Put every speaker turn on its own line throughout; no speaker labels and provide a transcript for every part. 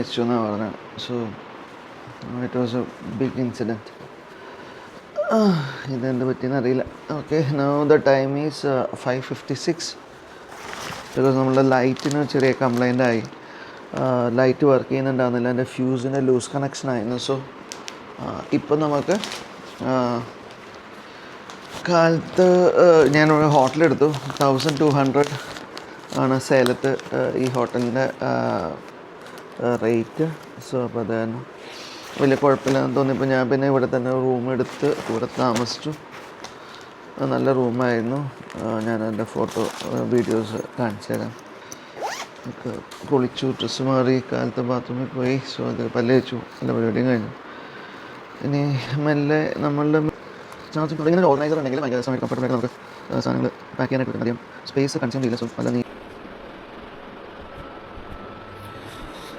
മരിച്ചു എന്നാണ് പറഞ്ഞത്. So it was a big incident. ഇതെന്ത് പറ്റിയെന്ന് അറിയില്ല. Okay, now the time is 5:56 because നമ്മളുടെ ലൈറ്റിന് ചെറിയ കംപ്ലൈൻ്റ് ആയി. ലൈറ്റ് വർക്ക് ചെയ്യുന്നുണ്ടാകുന്നില്ല, എൻ്റെ ഫ്യൂസിന് ലൂസ് കണക്ഷൻ ആയിരുന്നു. സോ ഇപ്പം നമുക്ക് കാലത്ത് ഞാനൊരു ഹോട്ടലെടുത്തു. 1200 ആണ് സേലത്ത് ഈ ഹോട്ടലിൻ്റെ റേറ്റ്. സോ അപ്പോൾ അത് വലിയ കുഴപ്പമില്ലെന്ന് തോന്നിയപ്പോൾ ഞാൻ പിന്നെ ഇവിടെ തന്നെ റൂം എടുത്ത് ഇവിടെ താമസിച്ചു. നല്ല റൂമായിരുന്നു. ഞാൻ എൻ്റെ ഫോട്ടോ വീഡിയോസ് കാണിച്ചു തരാം. കുളിച്ചു, ഡ്രസ്സ് മാറി, കാലത്ത് ബാത്റൂമിൽ പോയി. സോ അത് പല്ല് വെച്ചു, എല്ലാ പരിപാടിയും കഴിഞ്ഞു. ഇനി മെല്ലെ നമ്മളുടെ ഇങ്ങനെ ഓർഗനൈസർ ഉണ്ടെങ്കിൽ ഭയങ്കര സമയം കംഫർട്ടബിളായിട്ട് നമുക്ക് സാധനങ്ങൾ പാക്ക് ചെയ്യാനായിട്ട് പറ്റും. അധികം സ്പേസ് കൺസ്യൂം ചെയ്യില്ല. സോ അല്ല നീ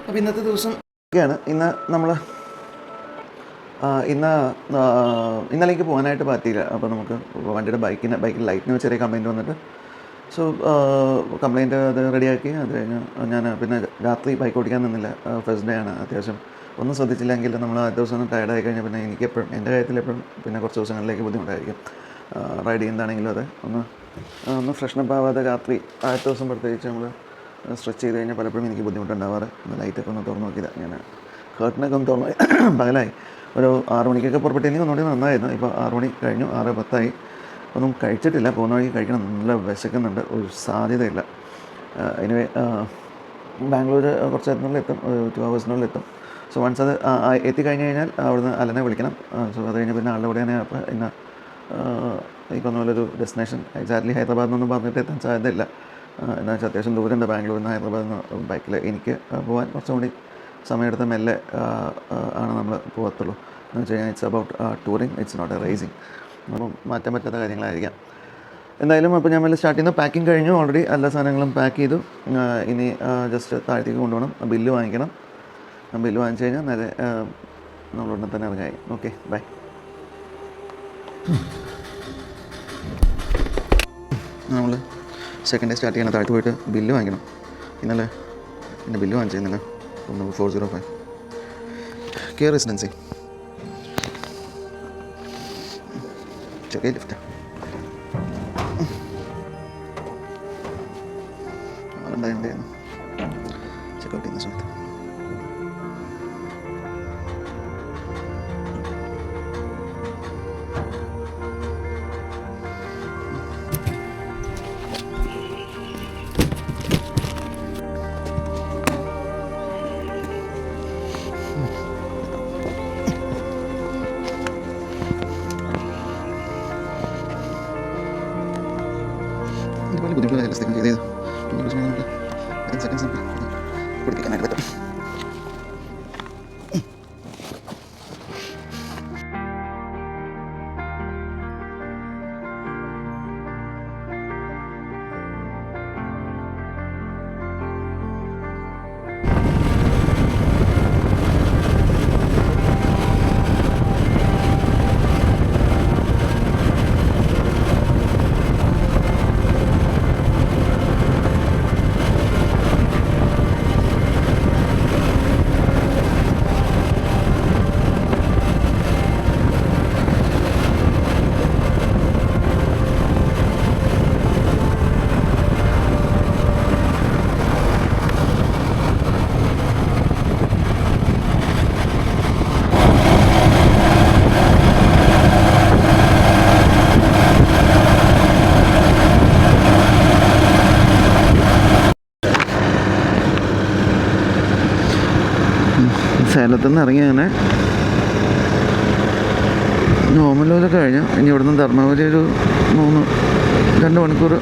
അപ്പോൾ ഇന്നത്തെ ദിവസം ഒക്കെയാണ്. ഇന്നലെ എനിക്ക് പോകാനായിട്ട് പറ്റിയില്ല. അപ്പോൾ നമുക്ക് വണ്ടിയുടെ ബൈക്കിൽ ലൈറ്റിന് ചെറിയ കംപ്ലയിൻറ്റ് വന്നിട്ട് സോ കംപ്ലയിൻറ്റ് അത് റെഡിയാക്കി. അത് കഴിഞ്ഞ് ഞാൻ പിന്നെ രാത്രി ബൈക്ക് ഓടിക്കാൻ നിന്നില്ല. ഫസ്റ്റ് ഡേ ആണ്. അത്യാവശ്യം ഒന്നും ശ്രദ്ധിച്ചില്ലെങ്കിൽ നമ്മൾ ആ ദിവസം ഒന്ന് ടയർഡായി കഴിഞ്ഞാൽ പിന്നെ എനിക്ക് എപ്പോഴും എൻ്റെ കാര്യത്തിൽ എപ്പോഴും പിന്നെ കുറച്ച് ദിവസങ്ങളിലേക്ക് ബുദ്ധിമുട്ടായിരിക്കും. റൈഡ് ചെയ്യുന്നതാണെങ്കിലും അതെ ഒന്ന് ഫ്രഷ്നപ്പ് ആവാതെ രാത്രി ആദ്യത്തെ ദിവസം പ്രത്യേകിച്ച് നമ്മൾ സ്ട്രെച്ച് ചെയ്ത് കഴിഞ്ഞാൽ പലപ്പോഴും എനിക്ക് ബുദ്ധിമുട്ടുണ്ടാവാറ്. ലൈറ്റൊക്കെ ഒന്ന് തുറന്ന് നോക്കിയതാണ് ഞാൻ. കർട്ടനൊക്കെ ഒന്ന് തുറന്ന് പകലായി. ഒരു 6 മണിക്കൊക്കെ പുറപ്പെട്ടെങ്കിൽ ഒന്നുകൂടി നന്നായിരുന്നു. ഇപ്പോൾ 6 മണി കഴിഞ്ഞു, 6:10 ഒന്നും കഴിച്ചിട്ടില്ല. പോകുന്ന വഴി കഴിക്കണം. നല്ല വിശക്കുന്നുണ്ട്. ഒരു സാധ്യതയില്ല. എനിവേ ബാംഗ്ലൂർ കുറച്ച് നേരത്തിനുള്ളിൽ എത്തും, 2 hours എത്തും. സോ വൺസ് അത് എത്തിക്കഴിഞ്ഞ് കഴിഞ്ഞാൽ അവിടുന്ന് അലനെ വിളിക്കണം. സോ അത് കഴിഞ്ഞ് പിന്നെ ആളുടെ കൂടെയാണ് അപ്പോൾ ഇന്ന് ഈ പറഞ്ഞ പോലൊരു ഡെസ്റ്റിനേഷൻ. എക്സാക്ട്ലി ഹൈദരാബാദ് എന്നൊന്നും പറഞ്ഞിട്ട് എത്താൻ സാധ്യതയില്ല. എന്താ വെച്ചാൽ അത്യാവശ്യം ദൂരമുണ്ട് ബാംഗ്ലൂരിൽ നിന്ന് ഹൈദരാബാദിൽ നിന്ന് ബൈക്കിൽ. എനിക്ക് പോകാൻ കുറച്ചും കൂടി സമയമെടുത്ത് മെല്ലെ ആണ് നമ്മൾ പോകത്തുള്ളൂ. എന്ന് വെച്ച് കഴിഞ്ഞാൽ it's about touring, it's not a racing. അപ്പം മാറ്റാൻ പറ്റാത്ത കാര്യങ്ങളായിരിക്കാം. എന്തായാലും അപ്പോൾ ഞാൻ മെല്ലെ സ്റ്റാർട്ട് ചെയ്യുന്നു. പാക്കിങ് കഴിഞ്ഞു, ഓൾറെഡി എല്ലാ സാധനങ്ങളും പാക്ക് ചെയ്തു. ഇനി ജസ്റ്റ് താഴത്തേക്ക് കൊണ്ടുപോകണം, ബില്ല് വാങ്ങിക്കണം. ബില്ല് വാങ്ങിച്ചു കഴിഞ്ഞാൽ നേരെ നമ്മളുടനെ തന്നെ ഇറങ്ങായി. Okay, bye. നമ്മൾ സെക്കൻഡ് ഡേ സ്റ്റാർട്ട് ചെയ്യണം. താഴത്ത് പോയിട്ട് ബില്ല് വാങ്ങിക്കണം. ഇന്നലെ എൻ്റെ ബില്ല് വാങ്ങിച്ചിരുന്നില്ല. 405 കെ റെസിഡൻസി. ചെറിയ ലിഫ്റ്റ് ഉണ്ടായിരുന്നു ചെക്കൗട്ട് ചെയ്യുന്ന സമയത്ത്. ഇതുപോലെ ബുദ്ധിമുട്ടുള്ള സ്ഥലം ചെയ്തത് 10 seconds പിടിപ്പിക്കാനായിട്ട് പറ്റും. സേലത്തു നിന്ന് ഇറങ്ങി അങ്ങനെ നോർമലൂര് കഴിഞ്ഞു. ഇനി ഇവിടുന്ന് ധർമ്മപുരി ഒരു 2 മണിക്കൂർ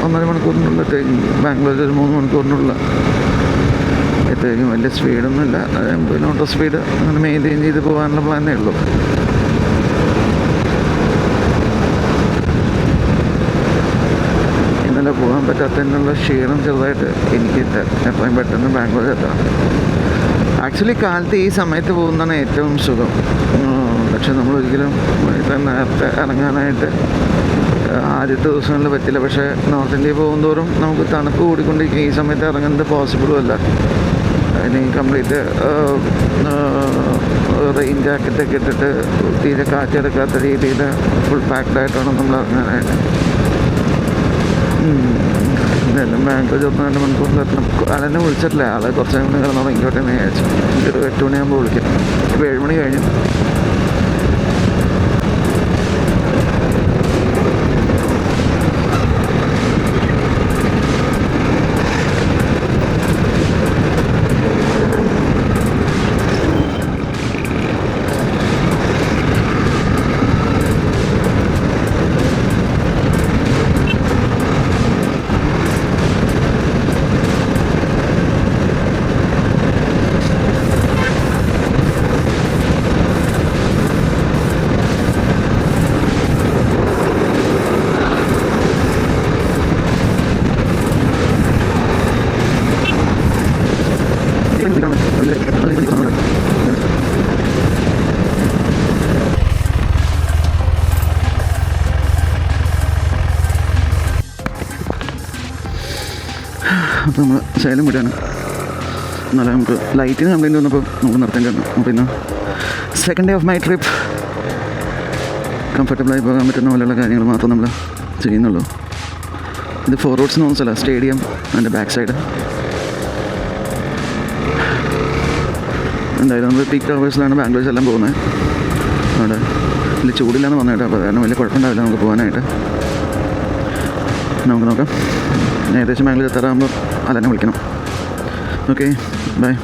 1.5 മണിക്കൂറിനുള്ള എത്തും. ബാംഗ്ലൂർ ഒരു 3 മണിക്കൂറിനുള്ള എത്തും. വലിയ സ്പീഡൊന്നുമില്ല, 80 കിലോമീറ്റർ സ്പീഡ് അങ്ങനെ മെയിൻറ്റെയിൻ ചെയ്ത് പോകാനുള്ള പ്ലാനേ ഉള്ളൂ. ഇന്നലെ പോകാൻ പറ്റാത്തതിനുള്ള ക്ഷീണം ചെറുതായിട്ട് എനിക്കില്ല. എപ്പോഴും പെട്ടെന്ന് ബാംഗ്ലൂർ എത്തണം. ആക്ച്വലി കാലത്ത് ഈ സമയത്ത് പോകുന്നതാണ് ഏറ്റവും സുഖം. പക്ഷെ നമ്മളൊരിക്കലും നേരത്തെ ഇറങ്ങാനായിട്ട് ആദ്യത്തെ ദിവസങ്ങളിൽ പറ്റില്ല. പക്ഷേ നോർത്ത് ഇന്ത്യയിൽ പോകുന്തോറും നമുക്ക് തണുപ്പ് കൂടിക്കൊണ്ടിരിക്കും. ഈ സമയത്ത് ഇറങ്ങുന്നത് പോസിബിളും അല്ല. ഇനി കംപ്ലീറ്റ് റെയിൻ ജാക്കറ്റൊക്കെ ഇട്ടിട്ട് തീരെ കാറ്റെടുക്കാത്ത രീതിയിൽ ഫുൾ പാക്ഡായിട്ടാണ് നമ്മൾ ഇറങ്ങാനായിട്ട്. എന്തായാലും ബാംഗ്ലൂർ 24 മണിക്കൂറിലെത്തണം. അതെന്നെ വിളിച്ചിട്ടില്ല, ആളെ കുറച്ച് മണി കിടന്നോളാം ഇങ്ങോട്ടേ വിചാരിച്ചു. ഒരു 8 മണിയാകുമ്പോൾ വിളിക്കാം. ഇപ്പോൾ 7 മണി കഴിഞ്ഞു. അപ്പോൾ നമ്മൾ ശൈലം വിടുകയാണ്. എന്നാലും നമുക്ക് ലൈറ്റിന് കംപ്ലൈൻറ്റ് വന്നപ്പോൾ നമുക്ക് നിർത്തേണ്ടി വന്നു. അപ്പോൾ ഇന്ന് second day of my trip കംഫർട്ടബിളായി പോകാൻ പറ്റുന്ന പോലെയുള്ള കാര്യങ്ങൾ മാത്രം നമ്മൾ ചെയ്യുന്നുള്ളൂ. ഇത് 4 റോഡ്സ് എന്ന് പറഞ്ഞാൽ സ്റ്റേഡിയം അതിൻ്റെ ബാക്ക് സൈഡ്. എന്തായാലും നമ്മൾ പീക്ക് അവേഴ്സിലാണ് ബാംഗ്ലൂർസ് എല്ലാം പോകുന്നത്. അവിടെ വലിയ ചൂടില്ലാന്ന് പറഞ്ഞിട്ട്, അപ്പോൾ കാരണം വലിയ കുഴപ്പമുണ്ടാവില്ല നമുക്ക് പോകാനായിട്ട്. നമുക്ക് നോക്കാം. ഏകദേശം ബാംഗ്ലൂർ എത്താറാകുമ്പോൾ അല്ലെന്നെ വിളിക്കണം. Okay, by.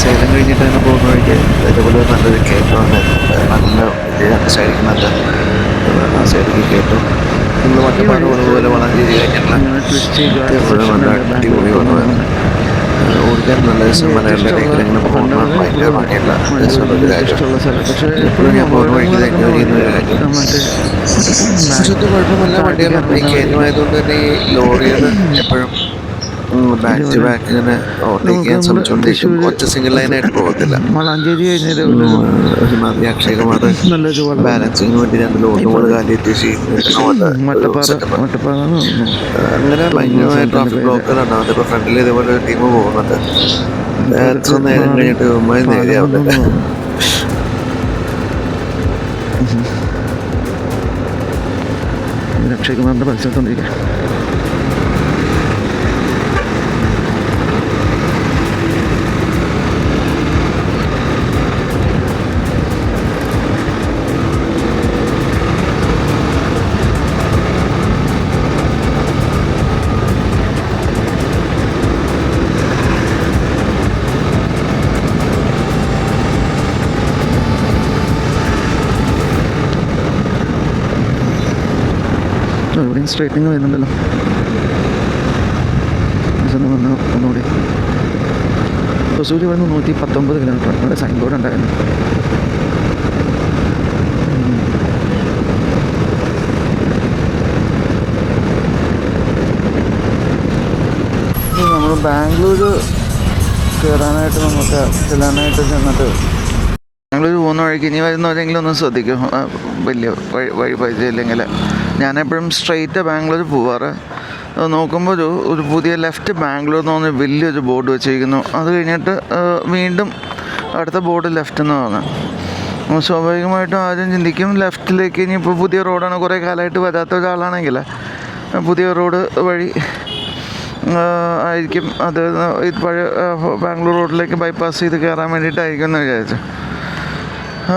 സേലം കഴിഞ്ഞിട്ട് തന്നെ പോകുന്ന വഴിക്ക് ഇതേപോലെ നല്ലൊരു കയറ്റം വന്നായിരുന്നു. നല്ല വലിയ രണ്ട് സൈഡിൽ നല്ല ആ സൈഡിലേക്ക് കയറ്റം നമ്മൾ
ഈ
വട്ടപ്പാറ
വഴി
വളവ് പോലെ വളഞ്ഞിരി കഴിഞ്ഞിട്ടുള്ള
ഇങ്ങനെ ട്വിസ്റ്റി ഘാട്ട്
ഇതേപോലെ നല്ല
സെക്ഷനുണ്ട്
അടിപൊളി
ബാംഗ്ലൂർ
വളവായിരുന്നു.
പോകുന്ന
ഓടിക്കാൻ നല്ല രസം,
എനിക്ക് ഏറ്റവും
മലകളുടെ
ഇഷ്ടമുള്ള
ഇടയ്ക്കൂടെ ഇങ്ങനെ
പണ്ട്
പോകുന്ന
മുതലേ
ഭയങ്കര
ഇപ്പോഴും
ഭംഗിയുള്ള
വണ്ടി
രസമുള്ളൊരു
ഓടിക്കുന്നത്
കാര്യം.
ഇഷ്ടമുള്ള സ്ഥലം. പക്ഷേ
എപ്പോഴും
എപ്പോഴും
ഞാൻ പോകുന്ന
അപകടങ്ങൾ
വഴിക്ക് ഇത്
നടക്കുന്ന
എൻജോയ് ചെയ്യുന്ന ഒരു
വഴിയാണ്.
കാര്യം.
മറ്റേ
പക്ഷെ
ബാക്ക്
ഇത് കുഴപ്പമില്ല,
കാട്ടിൽ
വണ്ടികൾ ഈ
പോകുന്ന വഴി
കയറ്റമായതുകൊണ്ട് തന്നെ ഈ ലോറികൾ എപ്പോഴും ബാക്ക് ടു
ഇതേപോലെ
ബാക്ക് ഇങ്ങനെ ഓവർടേക്ക്
നമുക്ക്
ചെയ്യാൻ
നമ്മുടെ
ശ്രമിച്ചുകൊണ്ടിരിക്കും.
തൃശ്ശൂർ
ഒറ്റ സിംഗിൾ ലൈനായിട്ട് പോകത്തില്ല.
വളാഞ്ചേരി കഴിഞ്ഞ ഇതേപോലൊരു
ഒരുമാതിരി അക്ഷയ് കുമാർ
നല്ലൊരു വളവുണ്ട്.
ബാലൻസിങ്ങിന് വേണ്ടി രണ്ട് ലോറിന്
ഇപ്പോൾ
മുകളിൽ
അത്
കാലിയേറ്റ് നിൽക്കുന്ന പോലെ ഒരു സെറ്റപ്പ്.
വട്ടപ്പാറ എന്ന്
അങ്ങനെ
തോന്നുന്നു
ഭയങ്കരമായ
സ്ഥലത്തിൻ്റെ
ട്രാഫിക്
പേര്.
ബ്ലോക്കുകളുണ്ടാവും. അതിപ്പോൾ ഫ്രണ്ടിൽ ഇതേപോലെ ഒരു ടീം പോകുന്നുണ്ട്.
ഇപ്പോൾ
എത്ര
അതൊക്കെ
നേരം
മാറി
കഴിഞ്ഞിട്ട് ഉമ്മായി
പാലം
നേരെയാവട്ടെ.
വന്നു തോന്നുന്നു. അക്ഷയ് കുമാറിൻ്റെ പരിസരത്തോണ്ടിരിക്കുക. ഇവിടെയും സ്ട്രൈറ്റിങ് വരുന്നുണ്ടല്ലോ. വന്ന് ഒന്നുകൂടി തൃശ്ശൂർ വരുന്ന 119 കിലോമീറ്റർ. ഇവിടെ സൈൻ ബോർഡ് ഉണ്ടായിരുന്നു. നമ്മൾ ബാംഗ്ലൂർ കയറാനായിട്ട് നമുക്ക് ചെല്ലാനായിട്ട് ചെന്നിട്ട് ബാംഗ്ലൂർ പോകുന്ന വഴിക്ക് ഇനി വരുന്നവരെങ്കിലും ഒന്ന് ശ്രദ്ധിക്കും. വലിയ വഴി പരിചയമില്ലെങ്കിൽ ഞാനെപ്പോഴും സ്ട്രെയിറ്റ് ബാംഗ്ലൂർ പോവാറ്. നോക്കുമ്പോൾ ഒരു പുതിയ ലെഫ്റ്റ് ബാംഗ്ലൂർ എന്ന് പറഞ്ഞ വലിയൊരു ബോർഡ് വെച്ചിരിക്കുന്നു. അത് കഴിഞ്ഞിട്ട് വീണ്ടും അടുത്ത ബോർഡ് ലെഫ്റ്റ് എന്ന് പറഞ്ഞു. സ്വാഭാവികമായിട്ടും ആദ്യം ചിന്തിക്കും ലെഫ്റ്റിലേക്ക് ഇനിയിപ്പോൾ പുതിയ റോഡാണ്, കുറേ കാലമായിട്ട് വരാത്ത ഒരാളാണെങ്കിൽ പുതിയ റോഡ് വഴി ആയിരിക്കും അത് പഴയ ബാംഗ്ലൂർ റോഡിലേക്ക് ബൈപ്പാസ് ചെയ്ത് കയറാൻ വേണ്ടിയിട്ടായിരിക്കും എന്ന് വിചാരിച്ചു.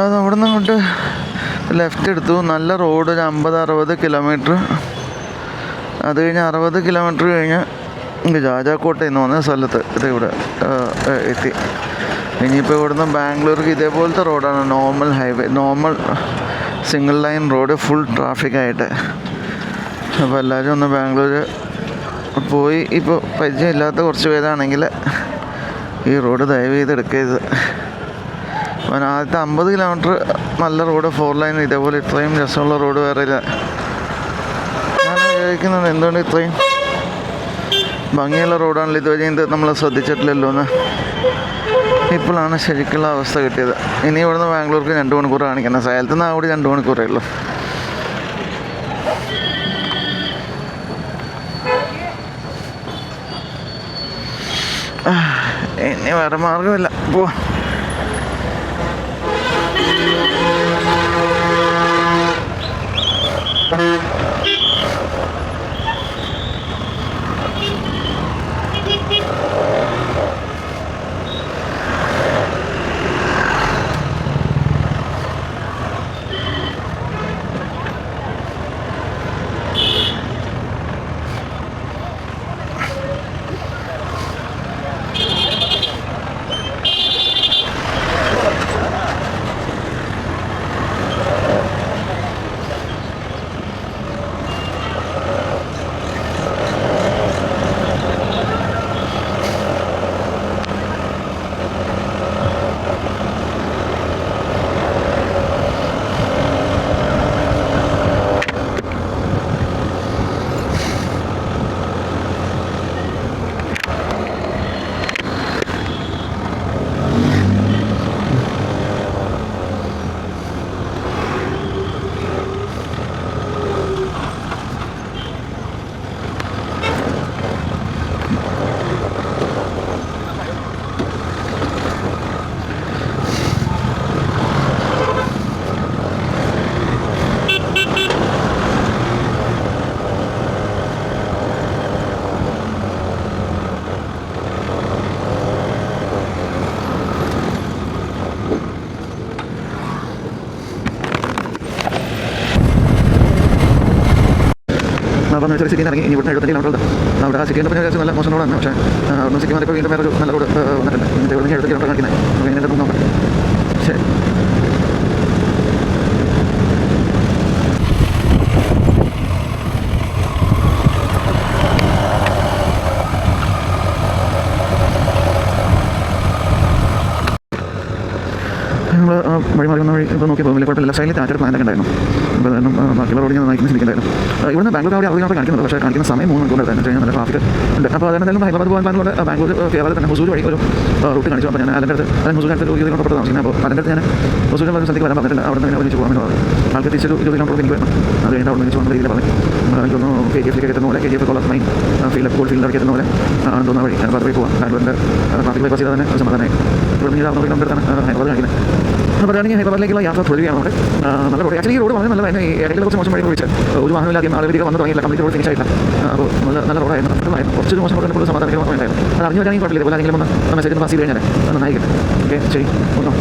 അത് അവിടെ നിന്ന് അങ്ങോട്ട് ലെഫ്റ്റ് എടുത്തു. നല്ല റോഡ്, ഒരു 50-60 കിലോമീറ്റർ. അത് കഴിഞ്ഞ് 60 കിലോമീറ്റർ കഴിഞ്ഞ് രാജാക്കോട്ട എന്ന് പറഞ്ഞ സ്ഥലത്ത് ഇതിവിടെ എത്തി. ഇനിയിപ്പോൾ ഇവിടുന്ന് ബാംഗ്ലൂർക്ക് ഇതേപോലത്തെ റോഡാണ്, normal highway, normal single line road, full ട്രാഫിക്കായിട്ട്. അപ്പോൾ എല്ലാവരും ഒന്ന് ബാംഗ്ലൂർ പോയി ഇപ്പോൾ പരിചയമില്ലാത്ത കുറച്ച് പേരാണെങ്കിൽ ഈ റോഡ് ദയവ് ചെയ്ത് എടുക്കരുത്. ആദ്യത്തെ 50 കിലോമീറ്റർ നല്ല റോഡ്, 4 ലൈൻ, ഇതേപോലെ ഇത്രയും രസമുള്ള റോഡ് വേറെ ഇല്ല. ഞാൻ വിചാരിക്കുന്നത് എന്തുകൊണ്ട് ഇത്രയും ഭംഗിയുള്ള റോഡാണല്ലോ ഇതുവരെ ഇത് നമ്മൾ ശ്രദ്ധിച്ചിട്ടില്ലല്ലോ എന്ന്. ഇപ്പോഴാണ് ശരിക്കുള്ള അവസ്ഥ കിട്ടിയത്. ഇനി ഇവിടുന്ന് ബാംഗ്ലൂർക്ക് 2 മണിക്കൂർ കാണിക്കണം. സേലത്ത് നിന്ന് കൂടി 2 മണിക്കൂറേ ഉള്ളൂ. ഇനി വേറെ മാർഗമില്ല, പോവാ.
അപ്പോൾ ചെറിയ സിറ്റിയിൽ ഇറങ്ങി ഇനി ഇവിടുന്ന് 75 കിലോമീറ്റർ അവിടെ ആ സിറ്റി കണ്ടപ്പോൾ വിചാരിച്ചു നല്ല മോശം റോഡാണ്. പക്ഷേ അവിടുന്ന് സിറ്റി മാറിയപ്പോൾ വീണ്ടും വേറൊരു നല്ല റോഡ് വന്നിട്ടുണ്ട്. എന്നിട്ട് ഇവിടെ 70 കിലോമീറ്റർ കാണിക്കുന്നത്. നമുക്ക് എങ്ങനെ നോക്കാം. ശരി. നമ്മൾ വഴി മാറി വന്ന വഴി ഇപ്പോൾ നോക്കിയപ്പോൾ വലിയ കുഴപ്പമില്ല. ലെഫ്റ്റ് സൈഡിൽ ടാറ്റയുടെ പ്ലാനൊക്കെ ഉണ്ടായിരുന്നു. അപ്പോൾ കാരണം ബാക്കിയുള്ള റോഡ് ഞാൻ നന്നായി ചിന്തിക്കുന്നുണ്ടായിരുന്നു. ഇവിടുന്ന് ബാംഗ്ലൂർ അവിടെ 60 കിലോമീറ്റർ കാണിക്കുന്നുണ്ട്. പക്ഷേ കാണിക്കുന്ന സമയം 3 മണിക്കൂർ എടുത്തായിരുന്നു. വെച്ചാൽ നല്ല ട്രാഫിക് ഉണ്ട്. അപ്പോൾ അതെന്തായാലും ഹൈദരാബാദ് പോകാൻ പ്ലാനുകൊണ്ട് ബാംഗ്ലൂർ കേരളത്തിൽ തന്നെ ഹുസൂർ വഴി ഒരു റൂട്ട് കാണിച്ചു. അപ്പോൾ ഞാൻ അതിൻ്റെ അടുത്ത് ഹുസൂർ അടുത്ത് 20 കിലോമീറ്റർ താമസിക്കുന്നത്. അപ്പോൾ അതിൻ്റെ അടുത്ത് ഞാൻ ഹുസൂരിൽ ഒരു സ്ഥലത്തേക്ക് വരാൻ പറഞ്ഞിട്ടുണ്ട്. അവിടെ നിന്ന് ഒരുമിച്ച് പോകാമെന്ന് പറഞ്ഞു. ആൾക്ക് തിരിച്ചൊരു 20 കിലോമീറ്റർ എനിക്ക് വേണം. അത് കഴിഞ്ഞാൽ അവിടെ നിന്ന് പോകുന്ന രീതിയിൽ പറഞ്ഞു. എനിക്കൊന്ന് KGF എത്തുന്ന പോലെ KGF കോളർ മൈൻ ഗോൾഡ് ഫീൽഡിലേക്ക് എത്തുന്ന പോലെ തോന്നുന്ന വഴി അത് വഴി പോകാം. ബാംഗ്ലൂരിൻ്റെ ട്രാഫിക് ബൈപ്പാസ് ചെയ്താൽ തന്നെ സമാധാനമായി. ഇവിടെ നിന്ന് 60 കിലോമീറ്റർ അടുത്താണ് ഹൈദരാബാദ് കാണിക്കുന്നത്. അപ്പോൾ പറയുകയാണെങ്കിൽ ഹൈദരാബാദിലേക്കുള്ള യാത്ര തുടരുകയാണ് അവിടെ. നല്ല റോഡ്. ആക്ച്വലി ഈ റോഡ് വളരെ നല്ലതായിരുന്നു. ഈ ഇടയിൽ കുറച്ച് മോശം വഴി വിളിച്ച് ഒരു വാഹനമില്ലാതെ ആളുകൾ വന്ന് തുടങ്ങിയില്ല. കംപ്ലീറ്റ് റോഡ് ഫിനിഷ് ആയില്ല. അപ്പോൾ നല്ല റോഡായിരുന്നു. നല്ലതായിരുന്നു. കുറച്ച് മോശം റോഡിനെ കൂടുതൽ സമാധാനകരമായി ഉണ്ടായിരുന്നു. അത് അറിഞ്ഞു വരാണെങ്കിൽ കുഴപ്പമില്ല. ഇതുപോലെ ആരെങ്കിലും ഒന്ന് മെസ്സേജ് പാസ് ചെയ്ത് കഴിഞ്ഞാൽ നന്നായിരിക്കും. ഓക്കെ, ശരി. ഒന്നോ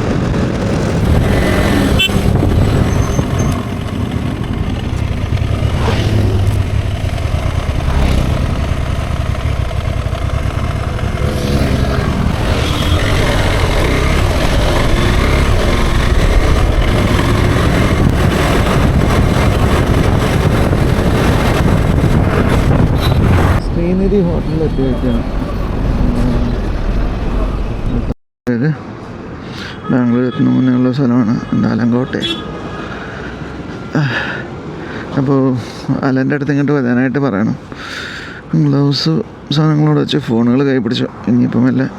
ശ്രീനിധി ഹോട്ടലിൽ എത്തിയിരിക്കുകയാണ്. അതായത് ബാംഗ്ലൂർ എത്തുന്ന മുന്നേയുള്ള സ്ഥലമാണ് ഡാലങ്കോട്ടെ. അപ്പോൾ അലൻ്റെ അടുത്ത് ഇങ്ങോട്ട് വരാനായിട്ട് പറയണം. ഗ്ലൗസ് സാധനങ്ങളോട് വെച്ച് ഫോണുകൾ കൈ പിടിച്ചു. ഇനിയിപ്പം എല്ലാം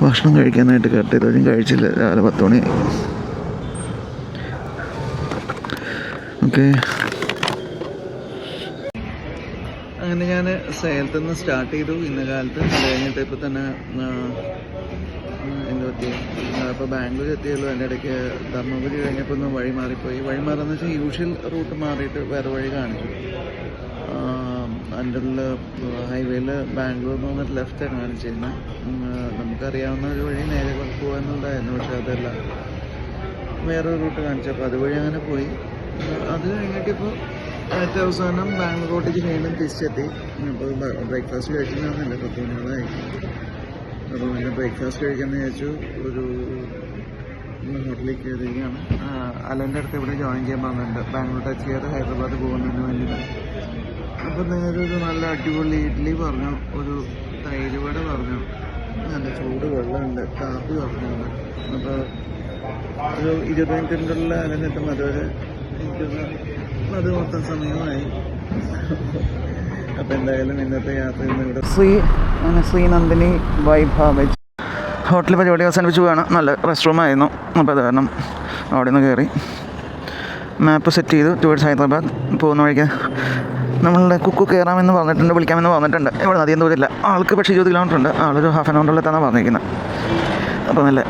ഭക്ഷണം കഴിക്കാനായിട്ട് കട്ട് ചെയ്തതും കഴിച്ചില്ല. രാവിലെ 10 മണിയായി. ഓക്കെ, അങ്ങനെ ഞാൻ സേലത്തു നിന്ന് സ്റ്റാർട്ട് ചെയ്തു ഇന്ന കാലത്ത്. അത് കഴിഞ്ഞിട്ട് ഇപ്പോൾ തന്നെ എന്ത് പറ്റി, ഇപ്പോൾ ബാംഗ്ലൂർ എത്തിയുള്ളൂ. അതിൻ്റെ ഇടയ്ക്ക് ധർമ്മപുരി കഴിഞ്ഞപ്പോൾ ഒന്ന് വഴി മാറിപ്പോയി. വഴി മാറുകയെന്ന് വെച്ചാൽ യൂഷ്വൽ റൂട്ട് മാറിയിട്ട് വേറെ വഴി കാണിച്ചു. അതിൻ്റെ ഉള്ളിൽ ഹൈവേയിൽ ബാംഗ്ലൂരിൽ നിന്ന് വന്നിട്ട് ലെഫ്റ്റാണ് കാണിച്ചിരുന്നത്. നമുക്കറിയാവുന്ന ഒരു വഴി നേരെ പോകാനുണ്ടായിരുന്നു. പക്ഷേ അതല്ല, വേറൊരു റൂട്ട് കാണിച്ചപ്പോൾ അതുവഴി അങ്ങനെ പോയി. അത് കഴിഞ്ഞിട്ടിപ്പോൾ ഏറ്റവും അവസാനം ബാംഗ്ലൂരോട്ടേക്ക് വീണ്ടും തിരിച്ചെത്തി. അപ്പോൾ ബ്രേക്ക്ഫാസ്റ്റ് കഴിക്കുന്നതാണെന്നില്ല, 10 മണികളായി. അപ്പോൾ പിന്നെ ബ്രേക്ക്ഫാസ്റ്റ് കഴിക്കാമെന്ന് വിചാരിച്ചു. ഒരു ഹോട്ടലിലേക്ക് കയറിയാണ്. അലൻ്റെ അടുത്ത് ഇവിടെ ജോയിൻ ചെയ്യാൻ പറഞ്ഞിട്ടുണ്ട്. ബാംഗ്ലൂർ ടച്ച് ചെയ്യാതെ ഹൈദരാബാദ് പോകുന്നതിന് വേണ്ടിയിട്ട്. അപ്പോൾ നേരെ ഒരു നല്ല അടിപൊളി ഇഡ്ഡലി പറഞ്ഞു, ഒരു തൈര് വട പറഞ്ഞു, നല്ല ചൂട് വെള്ളമുണ്ട്, കാപ്പി പറഞ്ഞുണ്ട്. അപ്പോൾ ഒരു 20 മിനിറ്റിൻ്റെ അലഞ്ഞെത്തും. അതുവരെ എനിക്കൊന്ന് അത് മൊത്തം സമയമായി. അപ്പോൾ എന്തായാലും ഇന്നത്തെ യാത്ര ഇവിടെ ശ്രീ നന്ദിനി വൈഭവ് ഹോട്ടൽ പരിപാടി അവസാനിപ്പിച്ച് പോവുകയാണ്. നല്ല റെസ്റ്റ് റൂമായിരുന്നു. അപ്പോൾ അത് കാരണം അവിടെ നിന്ന് കയറി മാപ്പ് സെറ്റ് ചെയ്തു. ടുവേർഡ്സ് ഹൈദരാബാദ് പോകുന്ന വഴിക്ക് നമ്മളുടെ കുക്കു കയറാമെന്ന് പറഞ്ഞിട്ടുണ്ട്, വിളിക്കാമെന്ന് പറഞ്ഞിട്ടുണ്ട്. ഇവിടെ അധികം ദൂരമില്ല. ആൾക്ക് പക്ഷേ 20 കിലോമീറ്റർ ഉണ്ട്. ആളൊരു ഹാഫ് ആൻ അവറിൽ എത്താനാണ് പറഞ്ഞിരിക്കുന്നത്. അപ്പോൾ നല്ല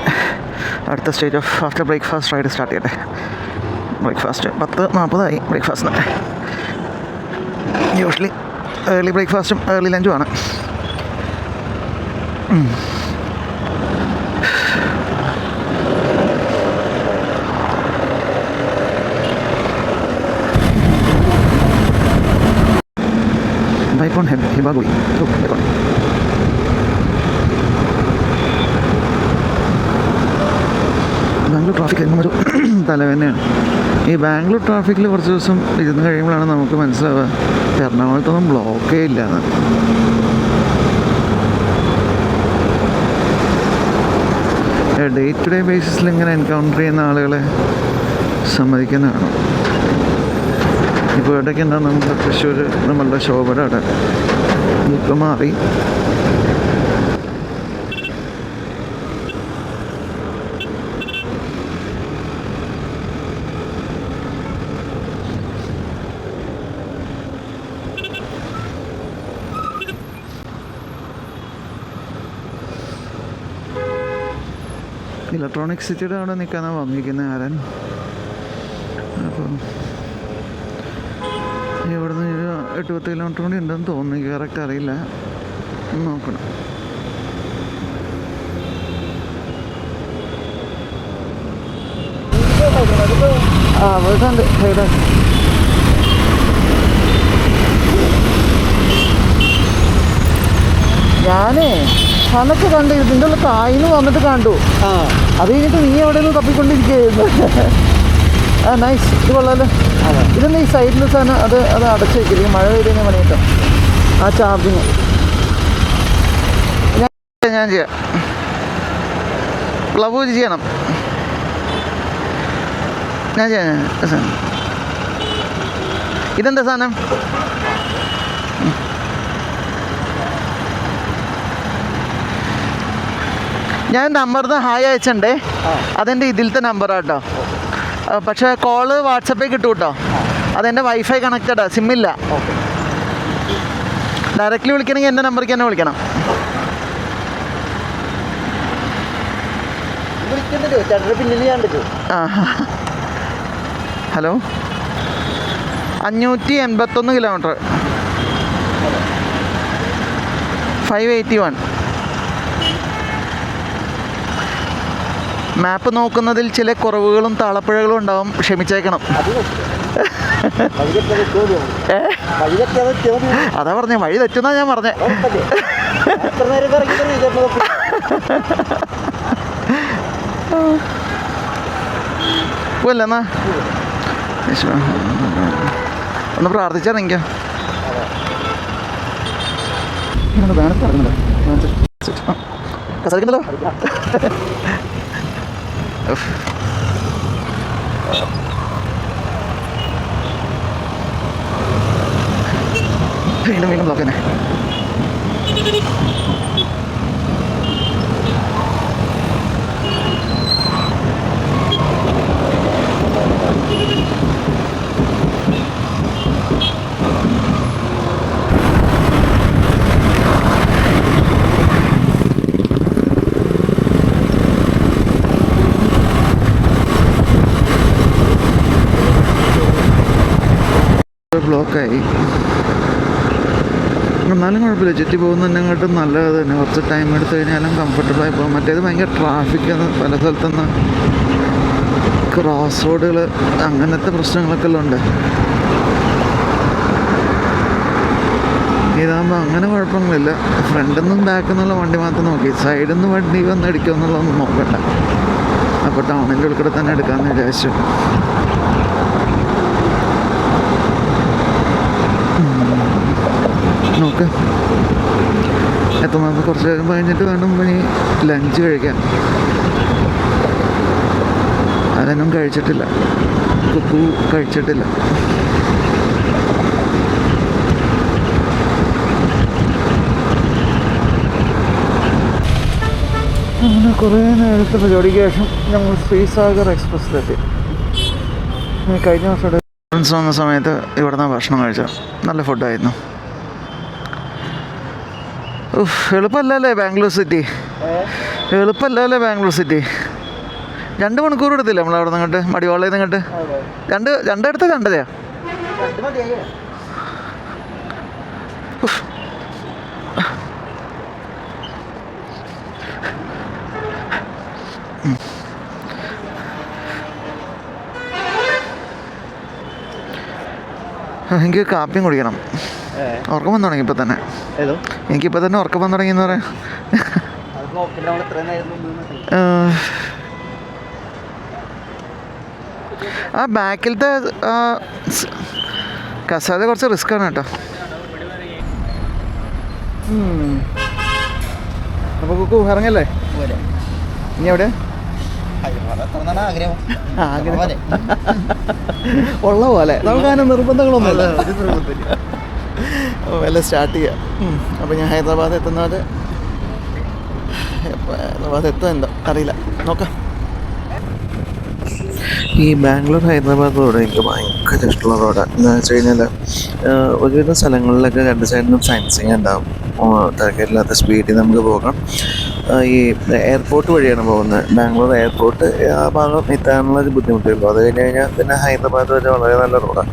അടുത്ത stage of after breakfast ride start ചെയ്യട്ടെ. ബ്രേക്ക്ഫാസ്റ്റ് 10:40 ബ്രേക്ക്ഫാസ്റ്റിന്. യൂഷ്വലി ഏർലി ബ്രേക്ക്ഫാസ്റ്റും ഏർലി ലഞ്ചുമാണ്. ബൈക്കോൺ ഹിബാഗുളി ബൈക്കോൺ. ബാംഗ്ലൂർ ട്രാഫിക് എന്നും ഒരു തലവേദനയാണ്. ഈ ബാംഗ്ലൂർ ട്രാഫിക്കിൽ കുറച്ച് ദിവസം ഇരുന്ന് കഴിയുമ്പോഴാണ് നമുക്ക് മനസ്സിലാവുക എറണാകുളത്തൊന്നും ബ്ലോക്കേ ഇല്ലാന്ന്. ഡേ ടു ഡേ ബേസിസിൽ ഇങ്ങനെ എൻകൗണ്ടർ ചെയ്യുന്ന ആളുകളെ സമ്മതിക്കുന്നതാണ്. ഇപ്പോൾ ഇടയ്ക്ക് എന്താ നമ്മുടെ തൃശ്ശൂർ നമ്മളുടെ ശോഭയുടെ അവിടെ ഇപ്പോൾ മാറി. ഇലക്ട്രോണിക് സിറ്റിയുടെ അവിടെ നിൽക്കാനാണ് വന്നിരിക്കുന്നത് ആരൻ. അപ്പോൾ ഇവിടുന്ന് ഒരു 8-10 കിലോമീറ്റർ കൂടി ഉണ്ടെന്ന് തോന്നുന്നു. എനിക്ക് കറക്റ്റ് അറിയില്ല, നോക്കണം.
ഞാനേ അന്നൊക്കെ കണ്ടു ഇതിൻ്റെ ഉള്ള തായിന്ന് വന്നിട്ട് കണ്ടു. അത് കഴിഞ്ഞിട്ട് നീ എവിടെയെങ്കിലും തപ്പിക്കൊണ്ടിരിക്കുകയായിരുന്നു. ആ നൈസ്, ഇത് കൊള്ളാമല്ലോ. ഇതെന്താ ഈ സൈഡിൽ സാധനം അത് അടച്ചു വയ്ക്കില്ല, മഴ പെയ്ത് കഴിഞ്ഞാൽ പണി കിട്ടും. ആ ചാർജിങ് ഞാൻ ചെയ്യാം. പ്ലവ് ചെയ്യണം, ഞാൻ ചെയ്യാം. ഇതെന്താ സാധനം? ഞാൻ നമ്പറിന് ഹായ് അയച്ചിട്ടുണ്ടേ, അതെൻ്റെ ഇതിലത്തെ നമ്പറാട്ടോ. പക്ഷേ കോള് വാട്സപ്പിൽ കിട്ടും കേട്ടോ. അതെൻ്റെ വൈഫൈ കണക്റ്റഡാണ്, സിമ്മില്ല. ഡയറക്റ്റ്ലി വിളിക്കണമെങ്കിൽ എൻ്റെ നമ്പറിലേക്ക് തന്നെ വിളിക്കണം. Hello, 581 kilometre, 581. മാപ്പ് നോക്കുന്നതിൽ ചില കുറവുകളും താളപ്പിഴകളും ഉണ്ടാവും, ക്ഷമിച്ചേക്കണം. അതാ പറഞ്ഞേ, വഴി തെറ്റുന്നാ ഞാൻ പറഞ്ഞേ. പോലെന്നാ ഒന്ന് പ്രാർത്ഥിച്ചാണെങ്കിലോ. സാധിക്കുന്നല്ലോ. വീണ്ടും വീണ്ടും ബ്ലോക്ക് തന്നെ. ബ്ലോക്കായി, എന്നാലും കുഴപ്പമില്ല. ചുറ്റി പോകുന്നതിനെക്കാട്ടും നല്ലത് തന്നെ. കുറച്ച് ടൈം എടുത്തു കഴിഞ്ഞാലും കംഫർട്ടബിളായി പോകും. മറ്റേത് ഭയങ്കര ട്രാഫിക്കാണ്, പല സ്ഥലത്തുനിന്ന് ക്രോസ് റോഡുകൾ, അങ്ങനത്തെ പ്രശ്നങ്ങളൊക്കെ ഉണ്ട്. ഇതാകുമ്പോൾ അങ്ങനെ കുഴപ്പങ്ങളില്ല. ഫ്രണ്ടിൽ നിന്നും ബാക്കിൽ നിന്നുള്ള വണ്ടി മാത്രം നോക്കി, സൈഡിൽ നിന്ന് വണ്ടി വന്നടിക്കുക എന്നുള്ളതൊന്നും നോക്കണ്ട. അപ്പോൾ ടൗണിൻ്റെ ഉൾക്കൂടെ തന്നെ എടുക്കാമെന്ന് വിചാരിച്ചു. നോക്ക്, എത്തുന്നത് കുറച്ച് നേരം കഴിഞ്ഞിട്ട് വേണം ഇനി ലഞ്ച് കഴിക്കാൻ. അതൊന്നും കഴിച്ചിട്ടില്ല, കുക്കു കഴിച്ചിട്ടില്ല. അങ്ങനെ കുറേ നേരത്തെ പരിപാടിക്ക് ശേഷം ഞങ്ങൾ ശ്രീസാഗർ എക്സ്പ്രസ്സിലെത്തി. കഴിഞ്ഞ വർഷം ഫ്രണ്ട്സ് വന്ന സമയത്ത് ഇവിടെ നിന്ന് ഭക്ഷണം കഴിച്ചത് നല്ല ഫുഡായിരുന്നു. എളുപ്പമല്ലേ ബാംഗ്ലൂർ സിറ്റി, എളുപ്പമല്ലേ ബാംഗ്ലൂർ സിറ്റി. 2 മണിക്കൂർ എടുത്തില്ല നമ്മൾ അവിടെ നിന്ന് ഇങ്ങോട്ട്, മടിവാളയിൽ നിന്ന് ഇങ്ങോട്ട്. രണ്ടിടത്ത് കണ്ടതയാ. എനിക്ക് കാപ്പിയും കുടിക്കണം. ഉറക്കം വന്നു തുടങ്ങി ഇപ്പം തന്നെ. എനിക്കിപ്പോൾ തന്നെ ഉറക്കം വന്നു തുടങ്ങിയെന്ന് പറയാം. ആ ബാക്കിലത്തെ കസാല കുറച്ച് റിസ്ക്കാണ് കേട്ടോ. അപ്പോൾ കുക്കു ഇറങ്ങല്ലേ? ഇനി എവിടെ ഉള്ള പോലെ നമുക്കതിന് നിർബന്ധങ്ങളൊന്നുമില്ല. വല്ല സ്റ്റാർട്ട് ചെയ്യാം. അപ്പോൾ ഞാൻ ഹൈദരാബാദ് എത്തുന്നത്, ഹൈദരാബാദ് എത്തുമെന്തോ അറിയില്ല, നോക്കാം. ഈ ബാംഗ്ലൂർ ഹൈദരാബാദ് റോഡ് എനിക്ക് ഭയങ്കര ഇഷ്ടമുള്ള റോഡാണ്. എന്താ വെച്ച് കഴിഞ്ഞാൽ ഒരുവിധ സ്ഥലങ്ങളിലൊക്കെ 2 സൈഡിലും ഫെൻസിങ് ഉണ്ടാവും. തിരക്കില്ലാത്ത സ്പീഡിൽ നമുക്ക് പോകാം. ഈ എയർപോർട്ട് വഴിയാണ് പോകുന്നത്. ബാംഗ്ലൂർ എയർപോർട്ട് ആ ഭാഗം എത്താനുള്ളൊരു ബുദ്ധിമുട്ടുള്ളൂ. അത് കഴിഞ്ഞ് കഴിഞ്ഞാൽ പിന്നെ ഹൈദരാബാദ് വരെ വളരെ നല്ല റോഡാണ്.